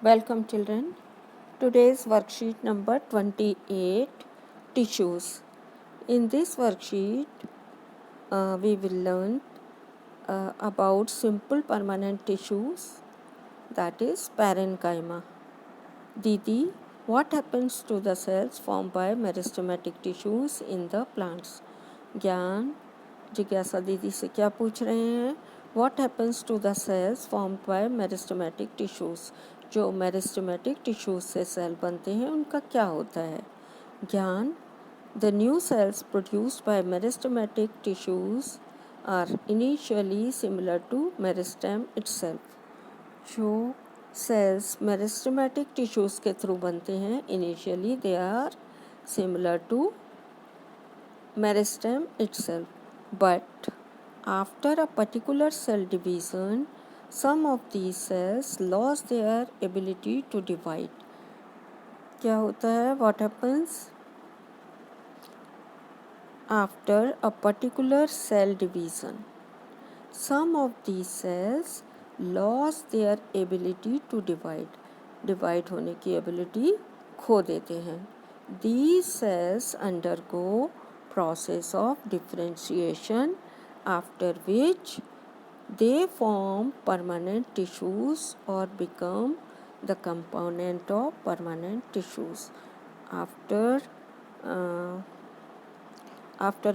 Welcome children. Today's worksheet number 28, tissues. In this worksheet, we will learn about simple permanent tissues, that is parenchyma. Didi, what happens to the cells formed by meristematic tissues in the plants? ज्ञान जिज्ञासा दीदी से क्या पूछ रहे हैं? What happens to the cells formed by meristematic tissues? जो meristematic tissues से सेल बनते हैं उनका क्या होता है? ज्ञान The new cells produced by meristematic tissues are initially similar to meristem itself. जो cells meristematic tissues के थ्रू बनते हैं initially they are similar to meristem itself, but after a particular cell division, some of these cells lost their ability to divide. क्या होता है? What happens after a particular cell division? Some of these cells lost their ability to divide. Divide होने की ability खो देते हैं. These cells undergo process of differentiation, after which they form permanent tissues or become the component of permanent tissues. After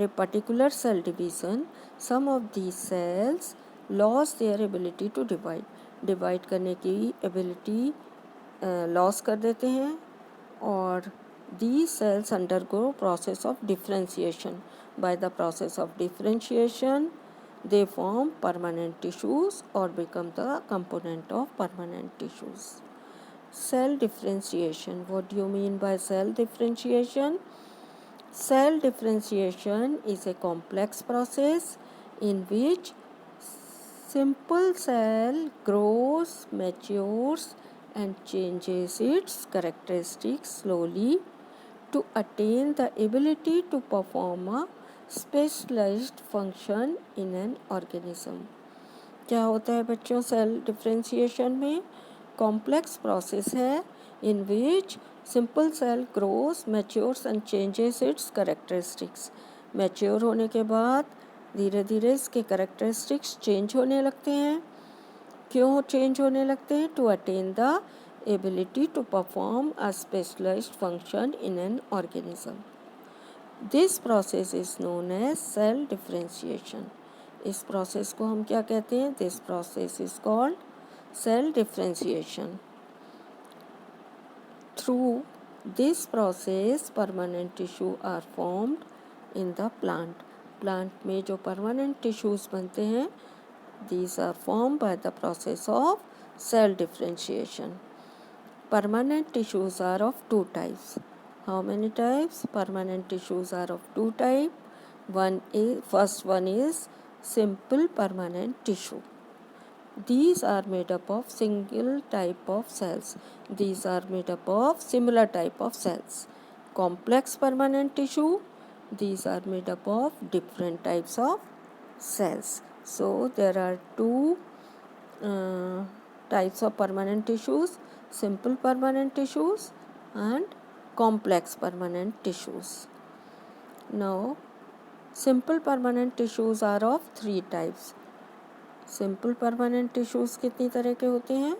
a particular cell division, some of these cells lost their ability to divide. Divide करने की ability loss कर देते हैं और these cells undergo process of differentiation. By the process of differentiation, they form permanent tissues or become the component of permanent tissues. Cell differentiation. What do you mean by cell differentiation? Cell differentiation is a complex process in which simple cell grows, matures, and changes its characteristics slowly to attain the ability to perform a specialized function in an organism. क्या होता है बच्चों cell differentiation में? Complex process है in which simple cell grows, matures and changes its characteristics. Mature होने के बाद धीरे धीरे इसके कैरेक्टरिस्टिक्स चेंज होने लगते हैं. क्यों चेंज होने लगते हैं? To attain the ability to perform a specialised function in an organism. This process is known as cell differentiation. इस प्रोसेस को हम क्या कहते हैं? This process is called cell differentiation. Through this process, permanent tissue are formed in the plant. Plant में जो permanent tissues बनते हैं, these are formed by the process of cell differentiation. Permanent tissues are of two types. How many types? Permanent tissues are of two types. First one is simple permanent tissue. These are made up of single type of cells. These are made up of similar type of cells. Complex permanent tissue. These are made up of different types of cells. So there are two types of permanent tissues: simple permanent tissues and complex permanent tissues. Now, simple permanent tissues are of three types. Simple permanent tissues कितनी तरह के होते हैं?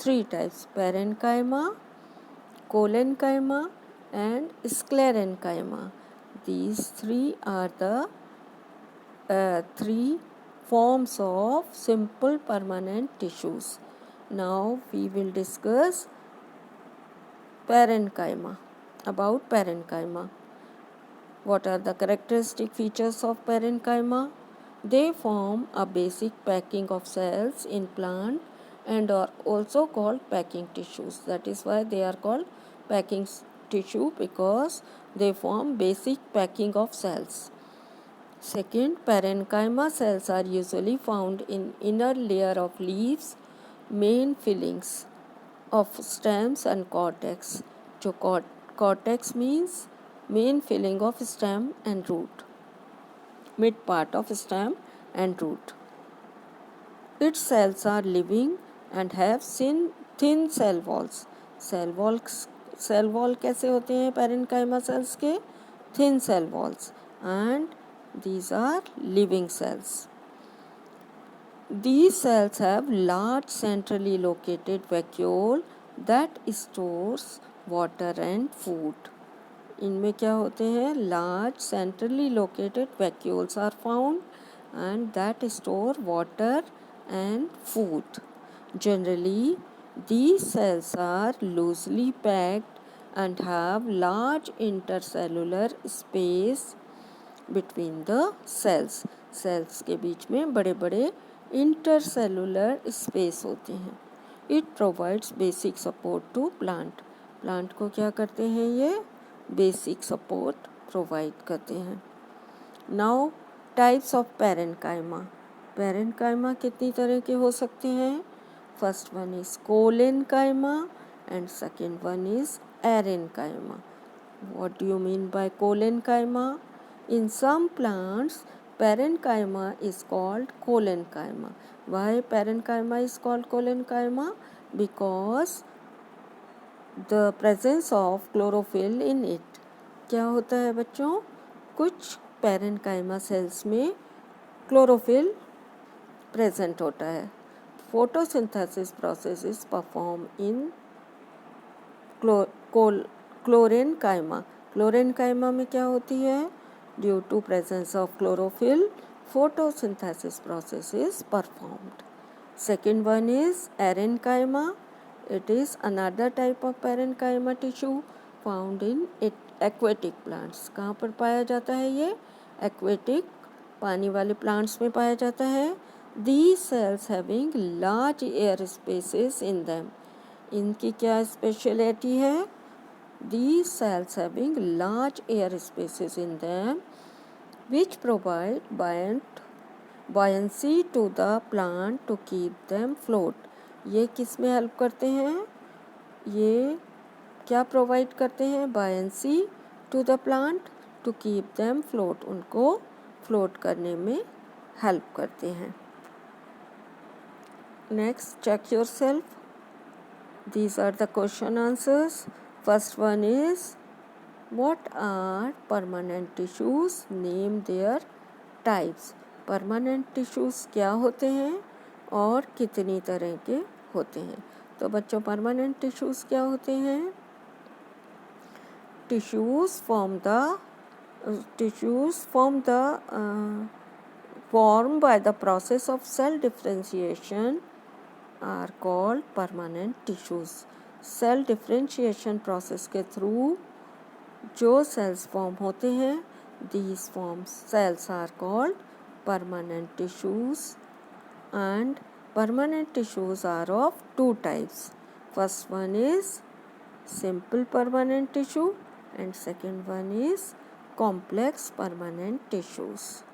Three types: parenchyma, collenchyma and sclerenchyma. These three are the three forms of simple permanent tissues. Now we will discuss parenchyma. About parenchyma. What are the characteristic features of parenchyma? They form a basic packing of cells in plant and are also called packing tissues. That is why they are called packing tissue, because they form basic packing of cells. Second, parenchyma cells are usually found in inner layer of leaves, main fillings of stems and cortex. जो cortex means main filling of stem and root. Mid part of stem and root. Its cells are living and have thin cell walls. Cell wall कैसे होते हैं parenchyma cells के? Thin cell walls, and these are living cells. These cells have large centrally located vacuole that stores water and food. इनमें क्या होते हैं? Large centrally located vacuoles are found and that store water and food. Generally, these cells are loosely packed and have large intercellular space between the cells. Cells के बीच में बड़े बड़े intercellular space होते हैं। It provides basic support to plant. Plant को क्या करते हैं? ये बेसिक सपोर्ट प्रोवाइड करते हैं। Now types of parenchyma. Parenchyma कितनी तरह के हो सकते हैं? First one is collenchyma and second one is aerenchyma. What do you mean by collenchyma? In some plants, parenchyma is called collenchyma. Why parenchyma is called collenchyma? Because the presence of chlorophyll in it. क्या होता है बच्चों? कुछ parenchyma cells में chlorophyll present होता है. Photosynthesis process is performed in chlorenchyma. Chlorenchyma में क्या होती है? Due to presence of chlorophyll, photosynthesis process is performed. Second one is erenchyma. It is another type of parenchyma tissue found in aquatic plants. कहाँ पर पाया जाता है ये? Aquatic, पानी वाले plants में पाया जाता है. These cells having large air spaces in them. इनकी क्या speciality है? These cells having large air spaces in them which provide buoyancy to the plant to keep them float. ये किस में हेल्प करते हैं? ये क्या प्रोवाइड करते हैं? buoyancy to the plant to keep them float. उनको फ्लोट करने में हेल्प करते हैं. Next, check yourself. These are the question answers. First one is, what are permanent tissues? Name their types. Permanent tissues क्या होते हैं और कितनी तरह के होते हैं? तो बच्चों permanent tissues क्या होते हैं? Tissues formed by the process of cell differentiation are called permanent tissues. Cell differentiation process के थ्रू जो सेल्स फॉर्म होते हैं, these forms cells are called permanent tissues, and permanent tissues are of two types. First one is simple permanent tissue and second one is complex permanent tissues.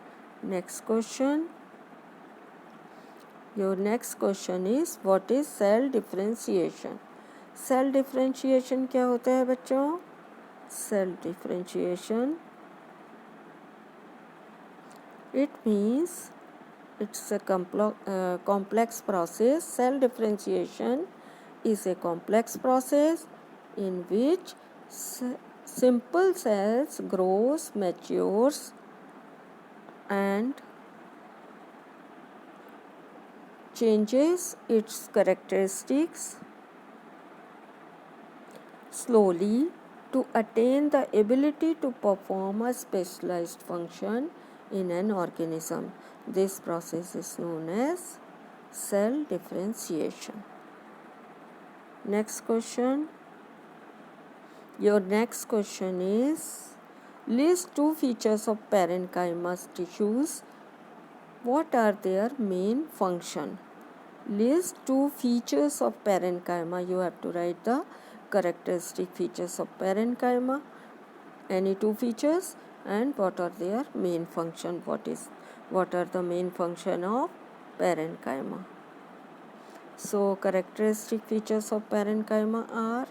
Next question. Your next question is, what is cell differentiation? Cell differentiation क्या होता है बच्चों? Cell differentiation, it means it's a complex process. Cell differentiation is a complex process in which simple cells grows, matures and changes its characteristics slowly to attain the ability to perform a specialized function in an organism. This process is known as cell differentiation. Next question. Your next question is, list two features of parenchyma tissues. What are their main function? List two features of parenchyma. You have to write the characteristic features of parenchyma, any two features, and what are their main function. What are the main function of parenchyma? So characteristic features of parenchyma are,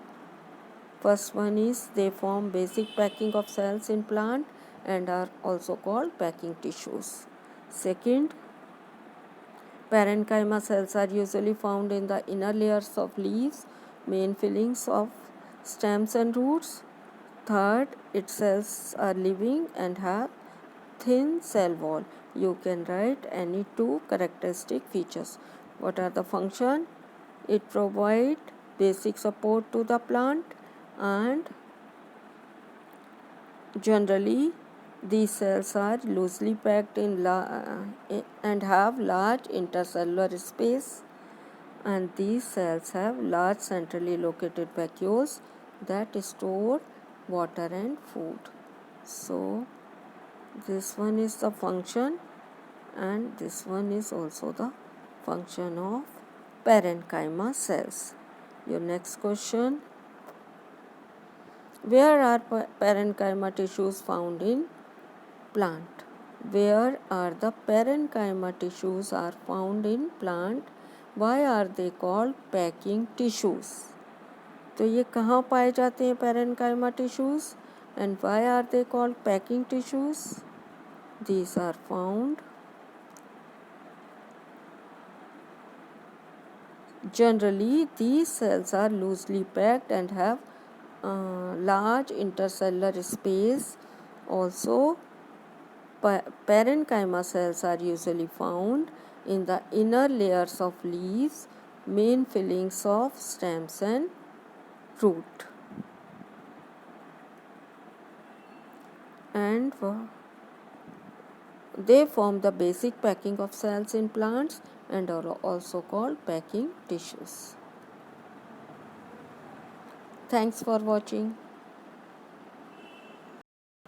first one is they form basic packing of cells in plant and are also called packing tissues. Second, Parenchyma cells are usually found in the inner layers of leaves, main fillings of stems and roots. Third, its cells are living and have thin cell wall. You can write any two characteristic features. What are the function? It provides basic support to the plant, and generally these cells are loosely packed and have large intercellular space, and these cells have large centrally located vacuoles that store water and food. So this one is the function, and this one is also the function of parenchyma cells. Your next question: where are parenchyma tissues found in plant? Where are the parenchyma tissues are found in plant? Why are they called packing tissues? तो ये कहाँ पाए जाते हैं parenchyma tissues, and why are they called packing tissues? These are found generally these cells are loosely packed and have large intercellular space. Also, parenchyma cells are usually found in the inner layers of leaves, main fillings of stems and root. And they form the basic packing of cells in plants and are also called packing tissues. Thanks for watching.